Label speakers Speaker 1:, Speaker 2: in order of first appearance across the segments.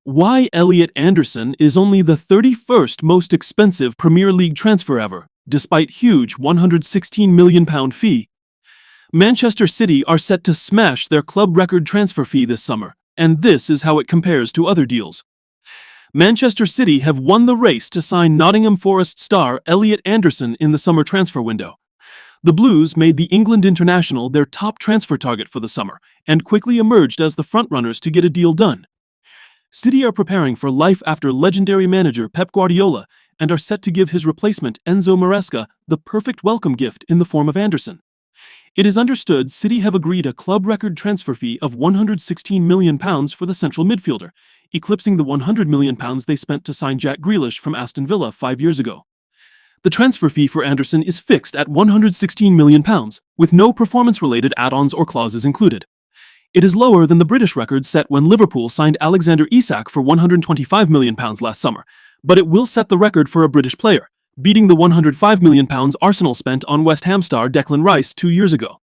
Speaker 1: Why Elliot Anderson is only the 31st most expensive Premier League transfer ever, despite huge £116 million fee. Manchester City are set to smash their club record transfer fee this summer, and this is how it compares to other deals. Manchester City have won the race to sign Nottingham Forest star Elliot Anderson in the summer transfer window. The Blues made the England international their top transfer target for the summer, and quickly emerged as the frontrunners to get a deal done. City are preparing for life after legendary manager Pep Guardiola and are set to give his replacement Enzo Maresca the perfect welcome gift in the form of Anderson. It is understood City have agreed a club record transfer fee of £116 million for the central midfielder, eclipsing the £100 million they spent to sign Jack Grealish from Aston Villa 5 years ago. The transfer fee for Anderson is fixed at £116 million, with no performance-related add-ons or clauses included. It is lower than the British record set when Liverpool signed Alexander Isak for £125 million last summer, but it will set the record for a British player, beating the £105 million Arsenal spent on West Ham star Declan Rice 2 years ago.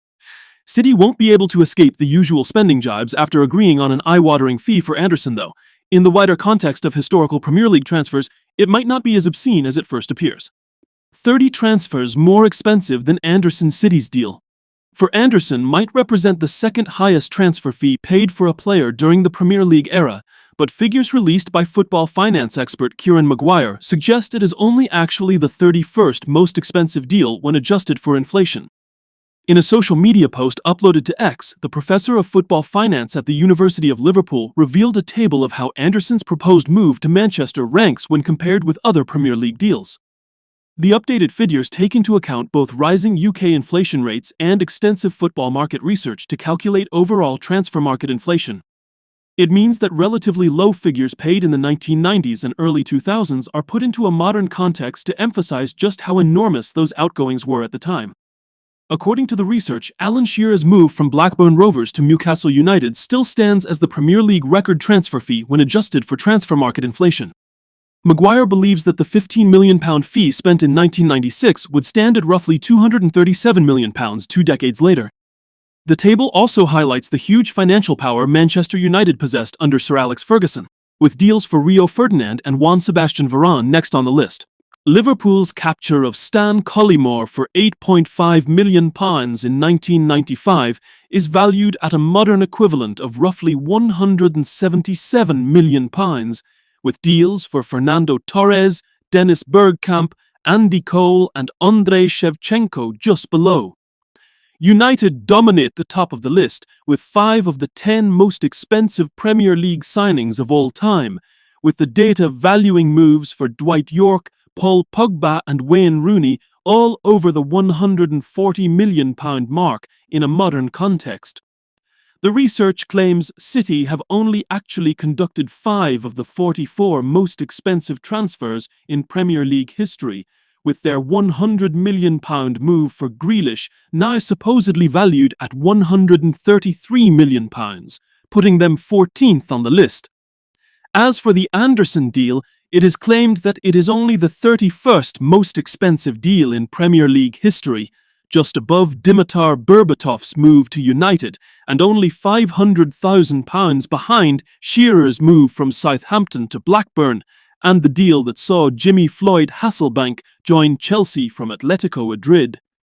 Speaker 1: City won't be able to escape the usual spending jibes after agreeing on an eye-watering fee for Anderson, though. In the wider context of historical Premier League transfers, it might not be as obscene as it first appears. 30 transfers more expensive than Anderson City's deal. For Anderson might represent the second highest transfer fee paid for a player during the Premier League era, but figures released by football finance expert Kieran Maguire suggest it is only actually the 31st most expensive deal when adjusted for inflation. In a social media post uploaded to X, the professor of football finance at the University of Liverpool revealed a table of how Anderson's proposed move to Manchester ranks when compared with other Premier League deals. The updated figures take into account both rising UK inflation rates and extensive football market research to calculate overall transfer market inflation. It means that relatively low figures paid in the 1990s and early 2000s are put into a modern context to emphasize just how enormous those outgoings were at the time. According to the research, Alan Shearer's move from Blackburn Rovers to Newcastle United still stands as the Premier League record transfer fee when adjusted for transfer market inflation. Maguire believes that the £15 million fee spent in 1996 would stand at roughly £237 million 2 decades later. The table also highlights the huge financial power Manchester United possessed under Sir Alex Ferguson, with deals for Rio Ferdinand and Juan Sebastian Varane next on the list. Liverpool's capture of Stan Collymore for £8.5 million in 1995 is valued at a modern equivalent of roughly £177 million, with deals for Fernando Torres, Dennis Bergkamp, Andy Cole and Andrei Shevchenko just below. United dominate the top of the list with 5 of the 10 most expensive Premier League signings of all time, with the data valuing moves for Dwight Yorke, Paul Pogba and Wayne Rooney all over the £140 million mark in a modern context. The research claims City have only actually conducted 5 of the 44 most expensive transfers in Premier League history, with their £100 million move for Grealish now supposedly valued at £133 million, putting them 14th on the list. As for the Anderson deal, it is claimed that it is only the 31st most expensive deal in Premier League history, just above Dimitar Berbatov's move to United, and only £500,000 behind Shearer's move from Southampton to Blackburn, and the deal that saw Jimmy Floyd Hasselbank join Chelsea from Atletico Madrid.